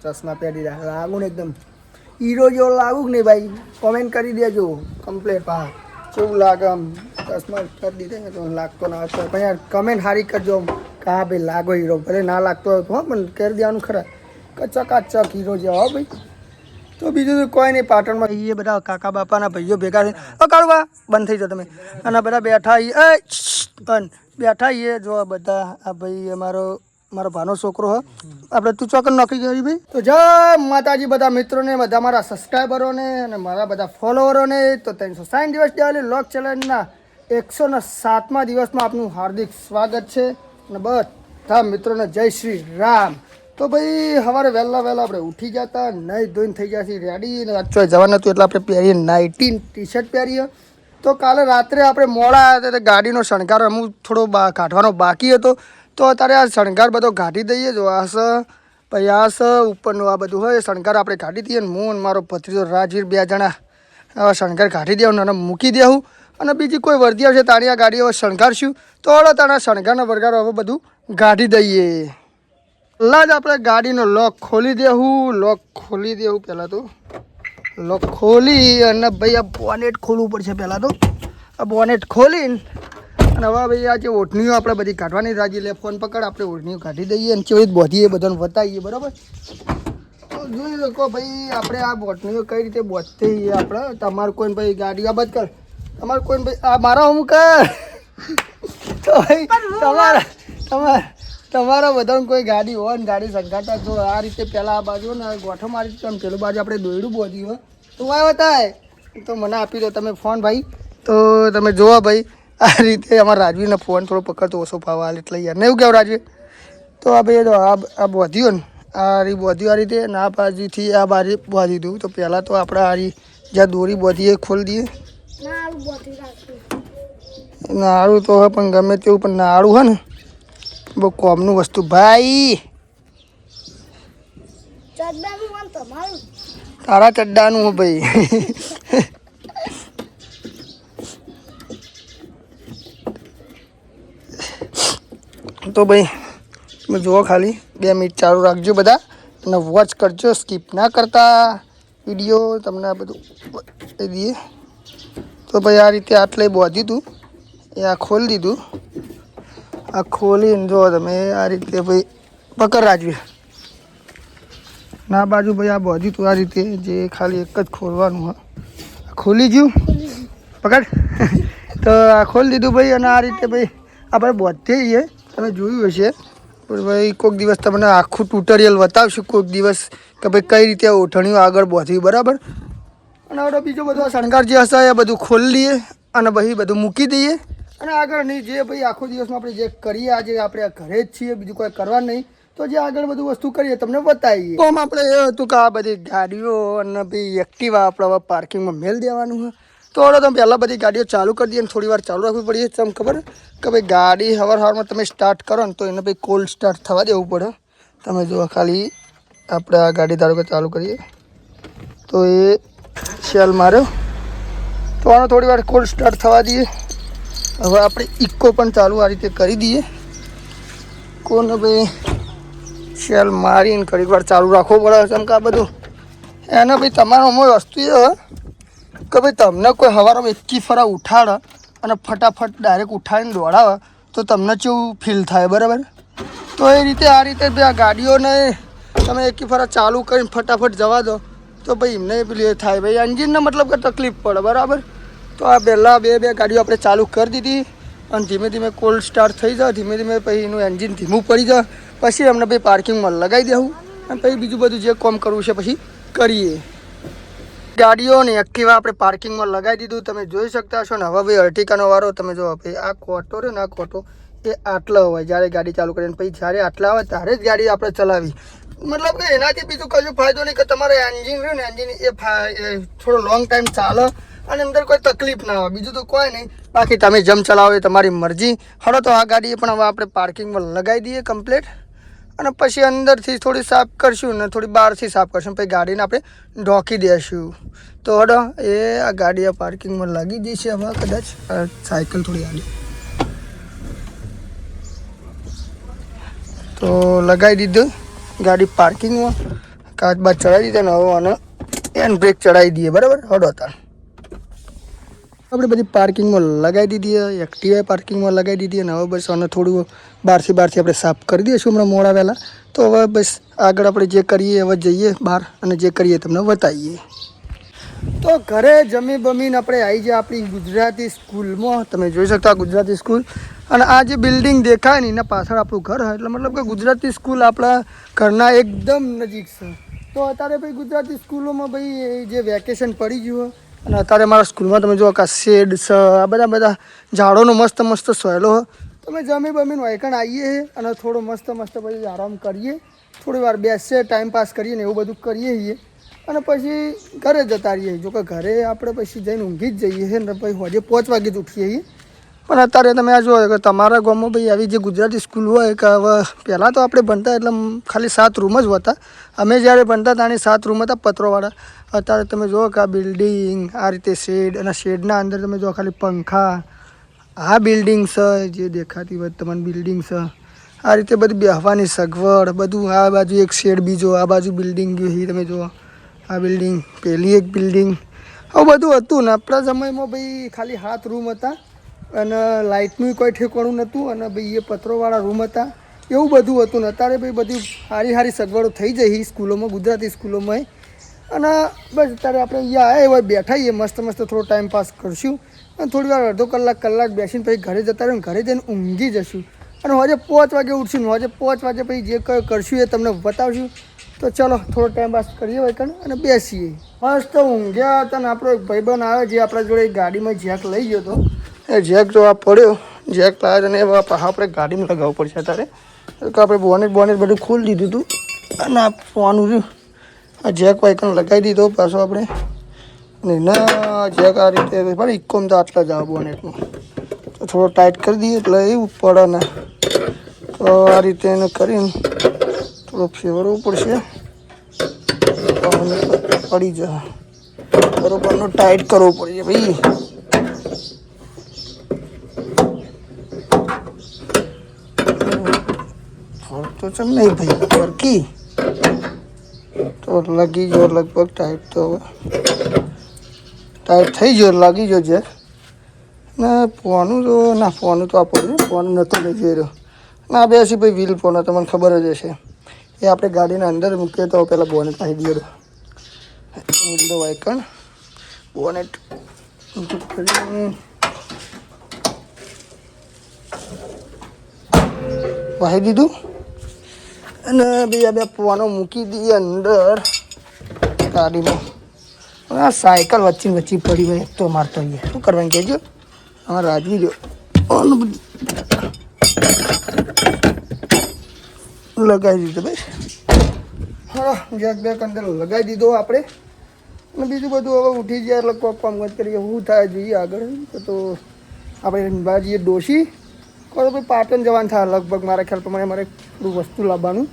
ચશ્મા પહેરી રહ્યા લાગુ ને એકદમ હીરો જેવો લાગુ કે નહીં ભાઈ? કોમેન્ટ કરી દેજો કમ્પ્લેટ. હા કેવું લાગે આમ ચશ્મા કરી દીધે તો લાગતો ના હતો પણ યાર કમેન્ટ સારી કરજો કે હા ભાઈ લાગો હીરો. ભલે ના લાગતો હોય તો પણ કરી દેવાનું ખરા ચકાચક હીરો જેવો હો ભાઈ. તો બીજું તો કોઈ નહીં. પાટણમાં એ બધા કાકા બાપાના ભાઈઓ ભેગા થઈને કાળુબા બંધ થઈ જાઓ તમે. અને બધા બેઠા બેઠા એ જો બધા આ ભાઈ મારો ભાનો છોકરો હ આપણે તું ચોકન નોકરી કરી ભાઈ. તો જય માતાજી બધા મિત્રોને બધા મારા સબસ્ક્રાઈબરોને અને મારા બધા ફોલોવરોને. તો 360 દિવસ ડેલી લોક ચેલેન્જના 107મા દિવસમાં આપનું હાર્દિક સ્વાગત છે. અને બધા મિત્રોને જય શ્રી રામ. તો ભાઈ સવારે વહેલા આપણે ઉઠી જતા નહીં ધોઈને થઈ જશે રેડી. ને આજ જવાનું હતું એટલે આપણે પહેરીએ નાઇટીન ટી શર્ટ પહેરીએ. તો કાલે રાત્રે આપણે મોડા આવ્યા હતા ગાડીનો શણગાર અમુક થોડો કાઢવાનો બાકી હતો. તો અત્યારે આ શણગાર બધો કાઢી દઈએ. જો આ ઉપરનું આ બધું હોય શણગાર આપણે કાઢી દઈએ. ને હું અને મારો ભત્રીજો રાજવીર 2 જણા આવા શણગાર કાઢી દેવું અને મૂકી દેવું. અને બીજી કોઈ વર્દી આવશે તાણી આ ગાડી હવે શણગારશું. તો હળો તાણા શણગારના વરગાર હવે બધું કાઢી દઈએ. પહેલાં જ આપણે ગાડીનો લોક ખોલી દેવું. પહેલાં તો લોક ખોલી અને ભાઈ આ બોનેટ ખોલવું પડશે. પહેલાં તો આ બોનેટ ખોલીને અને હવે ભાઈ આ જે ઓઢણીઓ આપણે બધી કાઢવાની રાજી લે ફોન પકડ આપણે ઓઢણીઓ કાઢી દઈએ અને કેવી રીતે બોધીએ બધાને બતાવીએ બરાબર. તો જોઈ શકો ભાઈ આપણે આ ઓઢણીઓ કઈ રીતે બોધતી આપણે. તમારું કોઈ ભાઈ ગાડી આ બધ કર તમારું કોઈ ભાઈ આ મારા અમુક તો ભાઈ તમારા બધાને કોઈ ગાડી હોય ને ગાડી સંઘાતા જો આ રીતે પહેલાં આ બાજુ ને ગોઠો મારી તો પેલું બાજુ આપણે દોયડું બોધ્યું હોય તો વાય બતાય તો મને આપી દો તમે ફોન ભાઈ. તો તમે જોવો ભાઈ આ રીતે અમારા રાજવીરને ફોન થોડો પકડતો ઓછો ફાવા એટલે યાર ને એવું કહેવું રાજવીર. તો આ ભાઈ આ બોધ્યું ને આ બોધ્યું આ રીતે ને આ બાજુથી આ બાજુ બોધી દઉં. તો પહેલાં તો આપણે આ જ્યાં દોરી બોધીએ ખોલી દઈએ. નાળું તો હોય પણ ગમે તેવું પણ નાળું હોય ને બહુ કોમનું વસ્તુ ભાઈ. તારા ચડ્ડાનું હું ભાઈ. તો ભાઈ તમે જુઓ ખાલી 2 મિનિટ ચાલુ રાખજો બધા અને વોચ કરજો સ્કીપ ના કરતા વિડીયો. તમને આ બધું બતાવી દઈએ. તો ભાઈ આ રીતે આટલે બોધ્યું હતું એ આ ખોલી દીધું. આ ખોલીને જો તમે આ રીતે ભાઈ પકડ રાજવી ના બાજુ ભાઈ આ બોધ્યું હતું આ રીતે જે ખાલી એક જ ખોલવાનું હા ખોલી ગયું પકડ. તો આ ખોલી દીધું ભાઈ અને આ રીતે ભાઈ આપણે બોધીએ છીએ તમે જોયું હશે. પણ ભાઈ કોઈક દિવસ તમને આખું ટ્યુટોરિયલ બતાવશું કોઈક દિવસ કે ભાઈ કઈ રીતે ઓઠણીઓ આગળ બોધવી બરાબર. અને હવે બીજો બધો શણગાર જે હશે એ બધું ખોલી લઈએ અને ભાઈ બધું મૂકી દઈએ. અને આગળની જે ભાઈ આખો દિવસમાં આપણે જે કરીએ આજે આપણે ઘરે જ છીએ બીજું કોઈ કરવા નહીં. તો જે આગળ બધું વસ્તુ કરીએ તમને બતાવીએ. તો આપણે એ હતું કે આ બધી ગાડીઓ અને ભાઈ એક્ટિવા આપણે હવે પાર્કિંગમાં મેળ દેવાનું હોય. તો હવે તમે પહેલાં બધી ગાડીઓ ચાલુ કરી દઈએ અને થોડી વાર ચાલુ રાખવી પડીએ. તમને ખબર કે ભાઈ ગાડી સવારમાં તમે સ્ટાર્ટ કરો ને તો એને ભાઈ કોલ્ડ સ્ટાર્ટ થવા દેવું પડે. તમે જો ખાલી આપણે આ ગાડી ધારો કે ચાલુ કરીએ તો એ સેલ માર્યો તો આનો થોડી વાર કોલ્ડ સ્ટાર્ટ થવા દઈએ. હવે આપણે ઇકો પણ ચાલુ આ રીતે કરી દઈએ. કોને ભાઈ સેલ મારીને ઘડીક વાર ચાલુ રાખવો પડે. કેમ કે આ બધું એને ભાઈ તમારો અમુક વસ્તુ એ કે ભાઈ તમને કોઈ સવારમાં એકી ફરા ઉઠાડે અને ફટાફટ ડાયરેક્ટ ઉઠાડીને દોડાવે તો તમને કેવું ફીલ થાય બરાબર. તો એ રીતે આ રીતે ભાઈ આ ગાડીઓને તમે એકી ફરા ચાલુ કરીને ફટાફટ જવા દો તો ભાઈ એમને પેલું એ થાય ભાઈ એન્જિનને મતલબ કે તકલીફ પડે બરાબર. તો આ પહેલાં બે ગાડીઓ આપણે ચાલુ કરી દીધી અને ધીમે ધીમે કોલ્ડ સ્ટાર્ટ થઈ જાય. ધીમે ધીમે પછી એનું એન્જિન ધીમું પડી જાય પછી અમને ભાઈ પાર્કિંગમાં લગાવી દેવું અને પછી બીજું બધું જે કામ કરવું છે પછી કરીએ. ગાડીઓ ને એક્ટિવા આપણે પાર્કિંગમાં લગાવી દીધું તમે જોઈ શકતા હશો ને. હવે ભાઈ અર્ટિકાનો વારો તમે જો ભાઈ આ કોટો રહ્યો ને આ કોટો એ આટલો હોય જ્યારે ગાડી ચાલુ કરીને પછી જ્યારે આટલા આવે ત્યારે જ ગાડી આપણે ચલાવી. મતલબ કે એનાથી બીજું કશું ફાયદો નહીં કે તમારે એન્જિન રહ્યું ને એન્જિન એ થોડો લોંગ ટાઈમ ચાલે અને અંદર કોઈ તકલીફ ના આવે બીજું તો કોઈ નહીં. બાકી તમે જેમ ચલાવો એ તમારી મરજી. હળો તો આ ગાડી પણ હવે આપણે પાર્કિંગમાં લગાવી દઈએ કમ્પ્લીટ અને પછી અંદરથી થોડી સાફ કરશું ને થોડી બહારથી સાફ કરશું પછી ગાડીને આપણે ઢોકી દઈશું. તો હળો એ આ ગાડી આ પાર્કિંગમાં લાગી જશે. હવે કદાચ સાયકલ થોડી આગળ તો લગાવી દીધું ગાડી પાર્કિંગમાં. કાચ બાદ ચડાવી દીધા ને હવે આને હેન્ડ બ્રેક ચડાવી દઈએ બરાબર. હડો તાર આપણે બધી પાર્કિંગમાં લગાવી દીધી, એક્ટિવા પાર્કિંગમાં લગાવી દીધી અને હવે બસ આને થોડું બહારથી આપણે સાફ કરી દઈશું હમણાં મોડા વહેલા. તો હવે બસ આગળ આપણે જે કરીએ હવે જઈએ બહાર અને જે કરીએ તમને બતાવીએ. તો ઘરે જમી બમીને આપણે આવી જાય આપણી ગુજરાતી સ્કૂલમાં. તમે જોઈ શકતા ગુજરાતી સ્કૂલ અને આ જે બિલ્ડિંગ દેખાય ને એના પાછળ આપણું ઘર હોય એટલે મતલબ કે ગુજરાતી સ્કૂલ આપણા ઘરના એકદમ નજીક છે. તો અત્યારે ભાઈ ગુજરાતી સ્કૂલોમાં ભાઈ જે વેકેશન પડી ગયું અને અત્યારે મારા સ્કૂલમાં તમે જુઓ કે આ શેડ છે, આ બધા ઝાડોનો મસ્ત મસ્ત સોયલો હોય. તમે જમી બમીને વાયકણ આવીએ અને થોડો મસ્ત પછી આરામ કરીએ, થોડી વાર બેસીએ, ટાઈમ પાસ કરીએ ને એવું બધું કરીએ છીએ અને પછી ઘરે જતા રહીએ. જો કે ઘરે આપણે પછી જઈને ઊંઘી જ જઈએ ને પછી હોજે 5 વાગે જ ઉઠીએ છીએ. પણ અત્યારે તમે આ જુઓ કે તમારા ગામમાં ભાઈ આવી જે ગુજરાતી સ્કૂલ હોય કે હવે પહેલાં તો આપણે ભણતા એટલે ખાલી 7 રૂમ જ હતા. અમે જ્યારે ભણતા ત્યારે 7 રૂમ હતા પત્રોવાળા. અત્યારે તમે જુઓ કે આ બિલ્ડિંગ આ રીતે શેડ અને શેડના અંદર તમે જુઓ ખાલી પંખા. આ બિલ્ડિંગ છે જે દેખાતી હોય તમને બિલ્ડિંગ છે. આ રીતે બધી બેસવાની સગવડ બધું. આ બાજુ એક શેડ બીજો, આ બાજુ બિલ્ડિંગ ગઈ તમે જુઓ આ બિલ્ડિંગ, પેલી એક બિલ્ડિંગ. આવું બધું હતું ને આપણા સમયમાં ભાઈ ખાલી 7 રૂમ હતા અને લાઇટનું કોઈ ઠેકાણું નહોતું અને ભાઈ એ પત્રોવાળા રૂમ હતા. એવું બધું હતું ને અત્યારે ભાઈ બધી સારી સગવડો થઈ જઈ સ્કૂલોમાં, ગુજરાતી સ્કૂલોમાં. અને બસ અત્યારે આપણે અહીંયા આવ્યા હોય બેઠા છીએ મસ્ત થોડો ટાઈમ પાસ કરશું અને થોડી વાર અડધો કલાક બેસીને પછી ઘરે જતા રહીને ઘરે જઈને ઊંઘી જશું અને હોજે 5 વાગે ઉઠશું ને હોજે 5 વાગે પછી જે કરશું એ તમને બતાવશું. તો ચલો થોડો ટાઈમ પાસ કરીએ હોય કણ અને બેસીએ. મસ્ત ઊંઘ્યા હતા ને આપણો એક ભાઈબંધ આવે જે આપણા જોડે ગાડીમાં જેક લઈ ગયો હતો. એ જેક જો આ પડ્યો, જેક લાવ્યો અને એ આપણે ગાડીમાં લગાવવું પડશે અત્યારે. તો આપણે બોનેટ બધું ખોલી દીધું હતું અને આ ફોનું રહ્યું આ જેક વાઇકન લગાવી દીધો પાછો આપણે. અને ના જેક આ રીતે પણ ઇકોમ તો આટલા જ આવે બોનેટમાં. તો થોડો ટાઈટ કરી દઈએ એટલે એવું પડે ને. તો આ રીતે એને કરીને થોડો ફેરવવું પડશે, પડી જાય બરોબરનો ટાઈટ કરવો પડશે ભાઈ. તો ચમ નહીં ભાઈ ફરકી તો લાગી ગયો લગભગ ટાઈટ. તો હવે ટાઈટ થઈ ગયો લાગી ગયો છે ને. ફોનું તો ના ફોનું તો આપણું ફોન નહોતો લઈ જઈ રહ્યો ના બેસી ભાઈ વ્હીલ ફોન તમને ખબર જ હશે. એ આપણે ગાડીના અંદર મૂકીએ તો પહેલાં બોનેટ પાડી દઈએ. વિન્ડો વાઇકન બોનેટ વાહી દીધું અને ભાઈ આ બે ફોનો મૂકી દઈએ અંદર ગાડીમાં. આ સાયકલ વચ્ચે પડી હોય તો મારતો અહીંયા શું કરવાનું કહેજો. હા રાજવી દો લગાવી દીધો ભાઈ. હા જેક બેક અંદર લગાવી દીધો આપણે અને બીજું બધું હવે ઉઠી જાય એટલે કોક કામ કરીએ શું થાય જોઈએ આગળ. તો આપણે બાજીએ ડોશી કહો ભાઈ પાટણ જવાનું થાય લગભગ મારા ખ્યાલ પ્રમાણે મારે થોડું વસ્તુ લાવવાનું.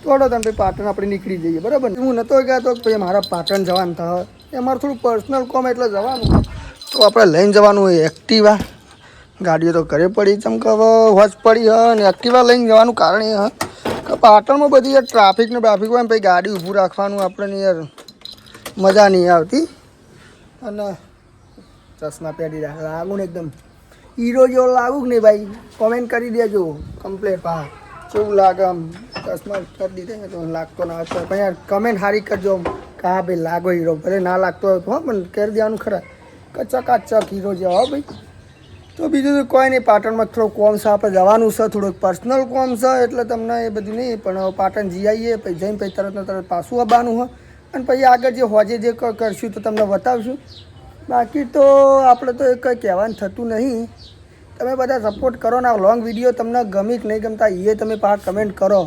થોડો તમે ભાઈ પાટણ આપણે નીકળી જઈએ બરાબર. હું નહોતો ગયા તો ભાઈ મારા પાટણ જવાનું થાય એ અમારું થોડું પર્સનલ કામ એટલે જવાનું. તો આપણે લઈને જવાનું હોય એક્ટિવા. ગાડીઓ તો ઘરે પડી ચમકે હવે વચ પડી હ અને એક્ટિવા લઈને જવાનું કારણ એ હ કે પાટણમાં બધી યાર ટ્રાફિક હોય ને પછી ગાડી ઊભું રાખવાનું આપણને યાર મજા નહીં આવતી. અને ચશ્મા પહેરી લાગુ ને એકદમ હીરો જેવો લાગુ કે નહીં ભાઈ કોમેન્ટ કરી દેજો કમ્પ્લેટ. હા કેવું લાગે આમ ચશ્મા કરી દીધે તો લાગતો ના આવતો પણ યાર કમેન્ટ સારી કરજો કે હા ભાઈ લાગો હીરો. ભલે ના લાગતો હોય તો હા પણ કરી દેવાનું ખરા કે ચકાચક હીરો જેવો હો ભાઈ. તો બીજું તો કોઈ નહીં પાટણમાં થોડું કોમ છે આપણે જવાનું છે થોડુંક પર્સનલ કોમ છે એટલે તમને એ બધું નહીં પણ પાટણ જઈ આવીએ પછી જઈને પછી તરત પાછું આવવાનું હોય અને પછી આગળ જે હોજે જે કરશું તો તમને બતાવશું. બાકી તો આપણે તો એ કંઈ કહેવાનું થતું નહીં. તમે બધા સપોર્ટ કરો ને આ લોંગ વિડીયો તમને ગમી કે નહીં ગમતા એ તમે પાછા કમેન્ટ કરો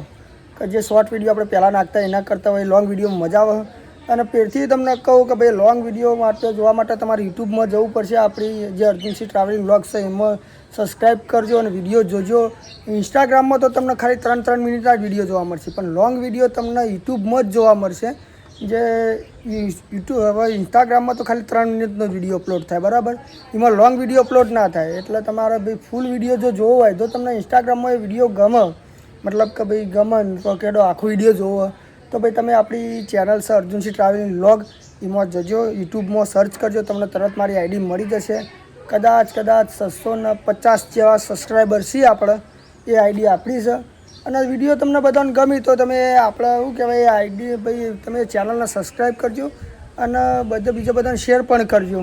કે જે શોર્ટ વિડીયો આપણે પહેલાં નાખતા એના કરતાં હોય લોંગ વિડીયો મજા આવે. અને ફેરથી તમને કહું કે ભાઈ લોંગ વિડીયો માટે જોવા માટે તમારે યુટ્યુબમાં જવું પડશે. આપણી જે અર્જુનસિંહ ટ્રાવેલિંગ વ્લોગ્સ છે એમાં સબસ્ક્રાઈબ કરજો અને વિડીયો જોજો. ઇન્સ્ટાગ્રામમાં તો તમને ખાલી 3 મિનિટના જ વિડીયો જોવા મળશે પણ લોંગ વિડીયો તમને યુટ્યુબમાં જ જોવા મળશે. જે યુટ્યુબ હવે ઇન્સ્ટાગ્રામમાં તો ખાલી 3 મિનિટનો વિડીયો અપલોડ થાય બરાબર. એમાં લોંગ વિડીયો અપલોડ ના થાય એટલે તમારે ભાઈ ફૂલ વિડીયો જો જોવો હોય તો તમને ઇન્સ્ટાગ્રામમાં એ વિડીયો ગમે મતલબ કે ભાઈ ગમે તો કેડો આખો વિડીયો જોવો તો ભાઈ તમે આપણી ચેનલ છે અર્જુનસિંહ ટ્રાવેલિંગ વ્લોગ, એમાં જજો, યુટ્યુબમાં સર્ચ કરજો, તમને તરત મારી આઈડી મળી જશે. કદાચ 650 જેવા સબસ્ક્રાઈબર છે આપણે, એ આઈડી આપણી છે. અને વિડીયો તમને બધાને ગમી તો તમે આપણે શું કહેવાય આઈડી ભાઈ તમે ચેનલને સબસ્ક્રાઈબ કરજો અને બીજા બધાને શેર પણ કરજો.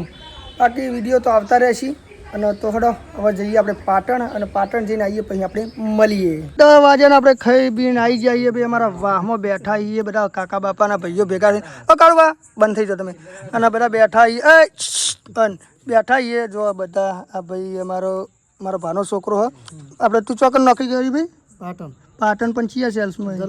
બાકી વિડીયો તો આવતા રહેશે. અને તો હડો હવે જઈએ આપણે પાટણ, અને પાટણ જઈને આવીએ પછી આપણે મળીએ. 10 વાગ્યાને આપણે ખાઈ પીને આવી જઈએ ભાઈ. અમારા વાહમાં બેઠા છીએ બધા કાકા બાપાના ભાઈઓ ભેગા થઈને. કાળુબા બંધ થઈ જાઓ તમે. અને બધા બેઠા છીએ બેઠા છીએ જો બધા. આ ભાઈ મારો ભાનો છોકરો હ. આપણે તું ચોકન નોકરી કરી ભાઈ? પાટણ પણ છીએ સેલ્સમાં.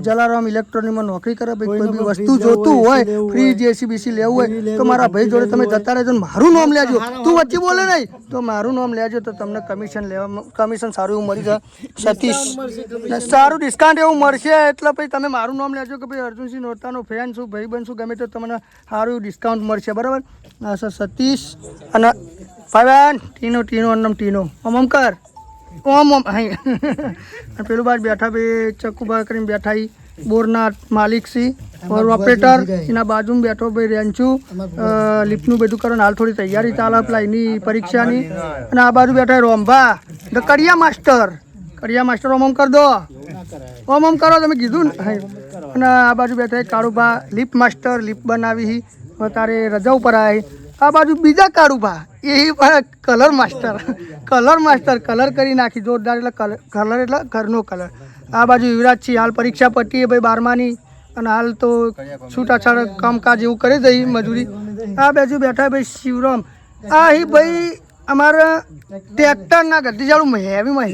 જલારામ ઇલેક્ટ્રોનિકમાં નોકરી કરે ભાઈ. કોઈ બી વસ્તુ જોતું હોય, ફ્રીજ એસી બીસી લેવું હોય તો મારા ભાઈ જોડે તમે જતા રહેજો. મારું નામ લેજો, તું વચ્ચે બોલે નહીં તો મારું નામ લેજો, તો તમને કમિશન સારું એવું મળી જાય. સતીશ સારું ડિસ્કાઉન્ટ એવું મળશે. એટલે ભાઈ તમે મારું નામ લેજો કે ભાઈ અર્જુનસિંહ નોરતાનો ફેન છું, ભાઈ બનશું, ગમે તો તમને સારું એવું ડિસ્કાઉન્ટ મળશે. બરાબર. હા સર સતીશ અને ફાઈવાન ટીનો નામ ટીનો ઓમ કર ઓમ હાઈ. પેલું બાર બેઠા ભાઈ ચક્કુબા કરીને બેઠા. બોરના માલિક સી ઓપરેટર, એના બાજુમાં બેઠો ભાઈ રેન્ચુ. લિફ્ટનું બધું કરો, હાલ થોડી તૈયારી ચાલે પેલા એની પરીક્ષાની. અને આ બાજુ બેઠા રોંભા ધ કડિયા માસ્ટર. ઓમ કર દો, ઓમ કરો તમે કીધું ને. અને આ બાજુ બેઠા કાળુભા લિફ્ટ માસ્ટર, લિફ્ટ બનાવી તારે રજા ઉપર આવી. આ બાજુ બીજા કાળુભા એ કલર માસ્ટર કલર કરી નાખી જોરદાર. એટલે કલર એટલે ઘરનો કલર. આ બાજુ યુવરાજ છે, હાલ પરીક્ષા પતી ભાઈ 12માની, અને હાલ તો છૂટાછાટ કામકાજ એવું કરી દઈ મજૂરી. આ બાજુ બેઠા ભાઈ શિવરામ. આ ભાઈ અમારા ટ્રેક્ટરના ગદ્દી ચાલુ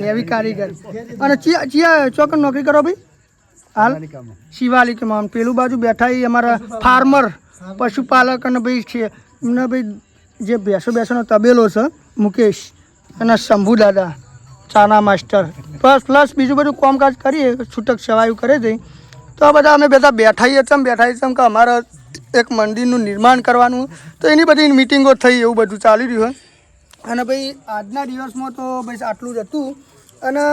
હેવી કારીગર. અને ચિયા ચોકન નોકરી કરો ભાઈ હાલ? શિવાલિકમાં. પેલું બાજુ બેઠા અમારા ફાર્મર, પશુપાલક અને ભાઈ છે એમને ભાઈ જે બેસોનો તબેલો છે મુકેશ અને શંભુ દાદા ચાના માસ્ટર. પ્લસ બીજું બધું કામકાજ કરીએ, છૂટક સેવાયું કરે છે. તો આ બધા અમે બધા બેઠાઈએ કે અમારે એક મંદિરનું નિર્માણ કરવાનું, તો એની બધી મિટિંગો થઈ, એવું બધું ચાલી રહ્યું હોય. અને ભાઈ આજના દિવસમાં તો બસ આટલું જ હતું. અને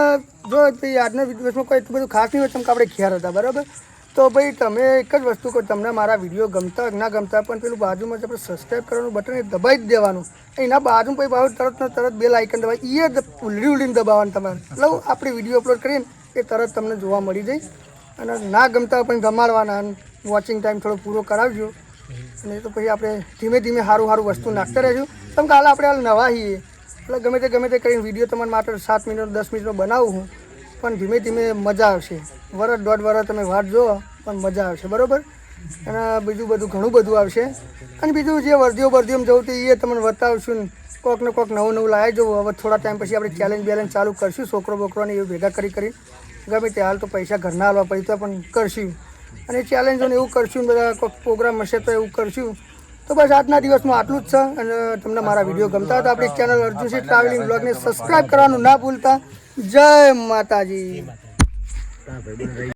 જો ભાઈ આજના દિવસમાં કોઈ એટલું બધું ખાસ નહીં હોય, કે આપણે ઘેર હતા. બરાબર. તો ભાઈ તમે એક જ વસ્તુ કરો, તમને મારા વિડીયો ગમતા ના ગમતા પણ પેલું બાજુમાં આપણે સબસ્ક્રાઈબ કરવાનું બટન એ દબાવી જ દેવાનું. એના બાજુ પછી તરત બે લાઇકન દબાવી એ ઉલડીને દબાવવાનું તમારે. એટલે આપણે વિડીયો અપલોડ કરીને એ તરત તમને જોવા મળી જાય. અને ના ગમતા પણ ગમાડવાના, વોચિંગ ટાઈમ થોડો પૂરો કરાવજો. અને તો પછી આપણે ધીમે ધીમે સારું વસ્તુ નાખતા રહેશું. કેમ કે હાલ આપણે હાલ નવા છીએ, એટલે ગમે તે કરીને વિડીયો તમારા માટે 7 મિનિટ 10 મિનિટનો બનાવું હું. પણ ધીમે ધીમે મજા આવશે. વરસ 1.5 વર્ષ તમે વાટ જુઓ પણ મજા આવશે. બરાબર. અને બીજું બધું ઘણું બધું આવશે. અને બીજું જે વર્દીઓમાં જવું તો એ તમને બતાવશું ને. કોક નવું લાવી જવું. હવે થોડા ટાઈમ પછી આપણે ચેલેન્જ ચાલુ કરશું. છોકરો બોકરોને એવું ભેગા કરી ગમે તે હાલ તો પૈસા ઘરના હાલવા પૈસા પણ કરશું. અને ચેલેન્જોને એવું કરશું, બધા કોઈક પ્રોગ્રામ હશે તો એવું કરશું. તો બસ આજના દિવસમાં આટલું જ છે. અને તમને મારા વિડીયો ગમતા હતા આપણી ચેનલ અર્જુનસિંહ ટ્રાવેલિંગ વ્લોગને સબસ્ક્રાઈબ કરવાનું ના ભૂલતા. જય માતાજી.